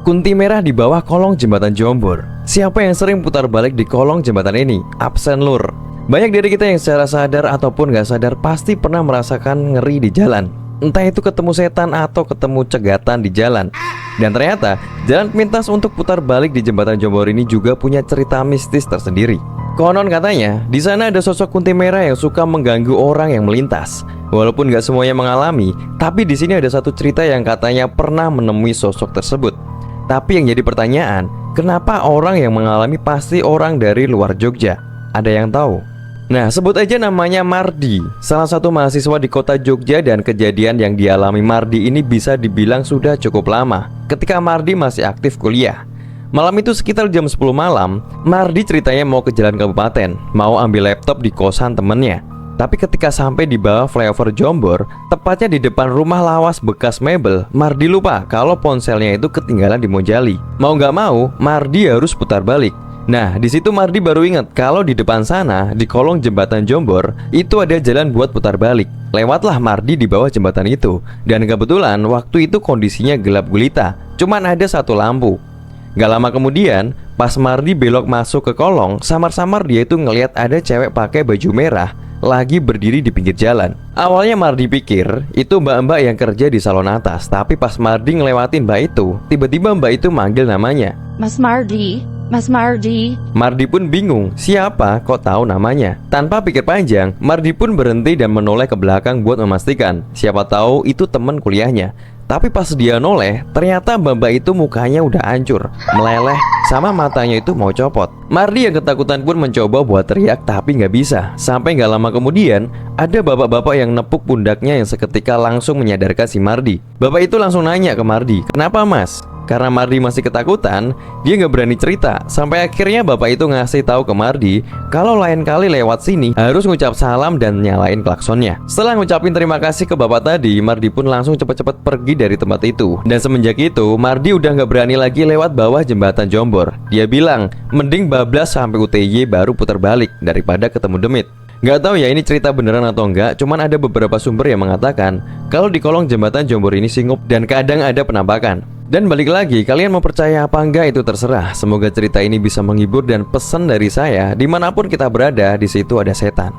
Kunti merah di bawah kolong jembatan Jombor. Siapa yang sering putar balik di kolong jembatan ini? Absen lur. Banyak dari kita yang secara sadar ataupun gak sadar pasti pernah merasakan ngeri di jalan. Entah itu ketemu setan atau ketemu cegatan di jalan. Dan ternyata jalan pintas untuk putar balik di jembatan Jombor ini juga punya cerita mistis tersendiri. Konon katanya di sana ada sosok kunti merah yang suka mengganggu orang yang melintas. Walaupun gak semuanya mengalami, tapi di sini ada satu cerita yang katanya pernah menemui sosok tersebut. Tapi yang jadi pertanyaan, kenapa orang yang mengalami pasti orang dari luar Jogja? Ada yang tahu? Nah, sebut aja namanya Mardi, salah satu mahasiswa di kota Jogja, dan kejadian yang dialami Mardi ini bisa dibilang sudah cukup lama ketika Mardi masih aktif kuliah. Malam itu sekitar jam 10 malam, Mardi ceritanya mau ke jalan kabupaten, mau ambil laptop di kosan temennya. Tapi ketika sampai di bawah flyover Jombor, tepatnya di depan rumah lawas bekas mebel, Mardi lupa kalau ponselnya itu ketinggalan di Mojali. Mau gak mau, Mardi harus putar balik. Nah, di situ Mardi baru ingat kalau di depan sana, di kolong jembatan Jombor, itu ada jalan buat putar balik. Lewatlah Mardi di bawah jembatan itu. Dan kebetulan waktu itu kondisinya gelap gulita, cuman ada satu lampu. Gak lama kemudian, pas Mardi belok masuk ke kolong, samar-samar dia itu ngelihat ada cewek pakai baju merah lagi berdiri di pinggir jalan. Awalnya Mardi pikir itu mbak-mbak yang kerja di salon atas. Tapi pas Mardi ngelewatin mbak itu, tiba-tiba mbak itu manggil namanya, Mas Mardi, Mas Mardi. Mardi pun bingung, siapa kok tahu namanya. Tanpa pikir panjang, Mardi pun berhenti dan menoleh ke belakang buat memastikan siapa tahu itu teman kuliahnya. Tapi pas dia noleh, ternyata mbak-mbak itu mukanya udah hancur, meleleh, sama matanya itu mau copot. Mardi yang ketakutan pun mencoba buat teriak tapi nggak bisa. Sampai nggak lama kemudian, ada bapak-bapak yang nepuk pundaknya yang seketika langsung menyadarkan si Mardi. Bapak itu langsung nanya ke Mardi, "Kenapa mas?" Karena Mardi masih ketakutan, dia nggak berani cerita. Sampai akhirnya bapak itu ngasih tahu ke Mardi kalau lain kali lewat sini harus ngucap salam dan nyalain klaksonnya. Setelah ngucapin terima kasih ke bapak tadi, Mardi pun langsung cepet-cepet pergi dari tempat itu. Dan semenjak itu, Mardi udah nggak berani lagi lewat bawah jembatan Jombor. Dia bilang, mending bablas sampai UTY baru putar balik daripada ketemu demit. Gak tahu ya ini cerita beneran atau enggak, cuman ada beberapa sumber yang mengatakan kalau di kolong jembatan Jombor ini singup dan kadang ada penampakan. Dan balik lagi, kalian mau percaya apa enggak itu terserah. Semoga cerita ini bisa menghibur dan pesan dari saya, dimanapun kita berada, di situ ada setan.